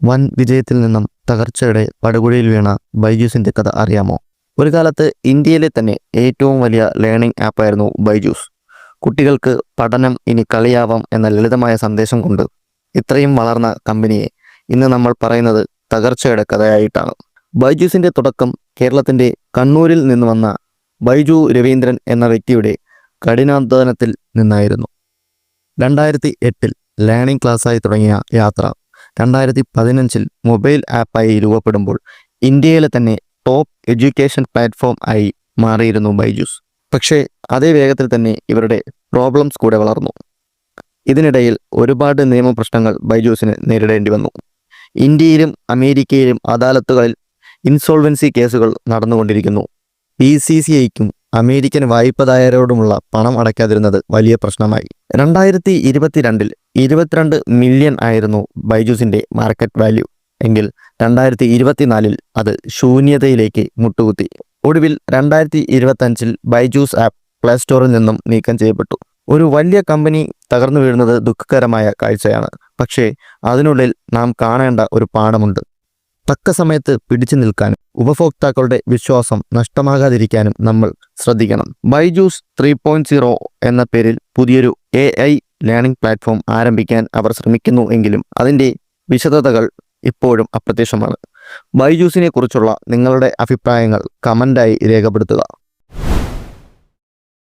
വൻ വിജയത്തിൽ നിന്നും തകർച്ചയുടെ പടുകുഴിയിൽ വീണ ബൈജൂസിന്റെ കഥ അറിയാമോ? ഒരു കാലത്ത് ഇന്ത്യയിലെ തന്നെ ഏറ്റവും വലിയ ലേണിംഗ് ആപ്പായിരുന്നു ബൈജൂസ്. കുട്ടികൾക്ക് പഠനം ഇനി കളിയാവാം എന്ന ലളിതമായ സന്ദേശം കൊണ്ട് ഇത്രയും വളർന്ന കമ്പനിയെ ഇന്ന് നമ്മൾ പറയുന്നത് തകർച്ചയുടെ കഥയായിട്ടാണ്. ബൈജൂസിന്റെ തുടക്കം കേരളത്തിന്റെ കണ്ണൂരിൽ നിന്ന് വന്ന ബൈജു രവീന്ദ്രൻ എന്ന വ്യക്തിയുടെ കഠിനാധ്വാനത്തിൽ നിന്നായിരുന്നു. 2008 ലേണിംഗ് ക്ലാസ്സായി തുടങ്ങിയ യാത്ര 2015 മൊബൈൽ ആപ്പായി രൂപപ്പെടുമ്പോൾ ഇന്ത്യയിലെ തന്നെ ടോപ്പ് എഡ്യൂക്കേഷൻ പ്ലാറ്റ്ഫോം ആയി മാറിയിരുന്നു ബൈജൂസ്. പക്ഷേ അതേ വേഗത്തിൽ തന്നെ ഇവരുടെ പ്രോബ്ലംസ് കൂടെ വളർന്നു. ഇതിനിടയിൽ ഒരുപാട് നിയമപ്രശ്നങ്ങൾ ബൈജൂസിന് നേരിടേണ്ടി വന്നു. ഇന്ത്യയിലും അമേരിക്കയിലും അദാലത്തുകളിൽ ഇൻസോൾവൻസി കേസുകൾ നടന്നുകൊണ്ടിരിക്കുന്നു. PCCIക്കും അമേരിക്കൻ വായ്പദായരോടുമുള്ള പണം അടയ്ക്കാതിരുന്നത് വലിയ പ്രശ്നമായി. 2022 22 മില്യൺ ആയിരുന്നു ബൈജൂസിന്റെ മാർക്കറ്റ് വാല്യൂ എങ്കിൽ 2024 അത് ശൂന്യതയിലേക്ക് മുട്ടുകുത്തി. ഒടുവിൽ 2025 ബൈജൂസ് ആപ്പ് പ്ലേ സ്റ്റോറിൽ നിന്നും നീക്കം ചെയ്യപ്പെട്ടു. ഒരു വലിയ കമ്പനി തകർന്നു വീഴുന്നത് ദുഃഖകരമായ കാഴ്ചയാണ്. പക്ഷേ അതിനുള്ളിൽ നാം കാണേണ്ട ഒരു പാഠമുണ്ട്. തക്ക സമയത്ത് പിടിച്ചു നിൽക്കാനും ഉപഭോക്താക്കളുടെ വിശ്വാസം നഷ്ടമാകാതിരിക്കാനും നമ്മൾ ശ്രദ്ധിക്കണം. ബൈജൂസ് 3.0 എന്ന പേരിൽ പുതിയൊരു AI ലേണിംഗ് പ്ലാറ്റ്ഫോം ആരംഭിക്കാൻ അവർ ശ്രമിക്കുന്നു എങ്കിലും അതിൻ്റെ വിശദതകൾ ഇപ്പോഴും അപ്രത്യക്ഷമാണ്. ബൈജൂസിനെ കുറിച്ചുള്ള നിങ്ങളുടെ അഭിപ്രായങ്ങൾ കമൻ്റായി രേഖപ്പെടുത്തുക.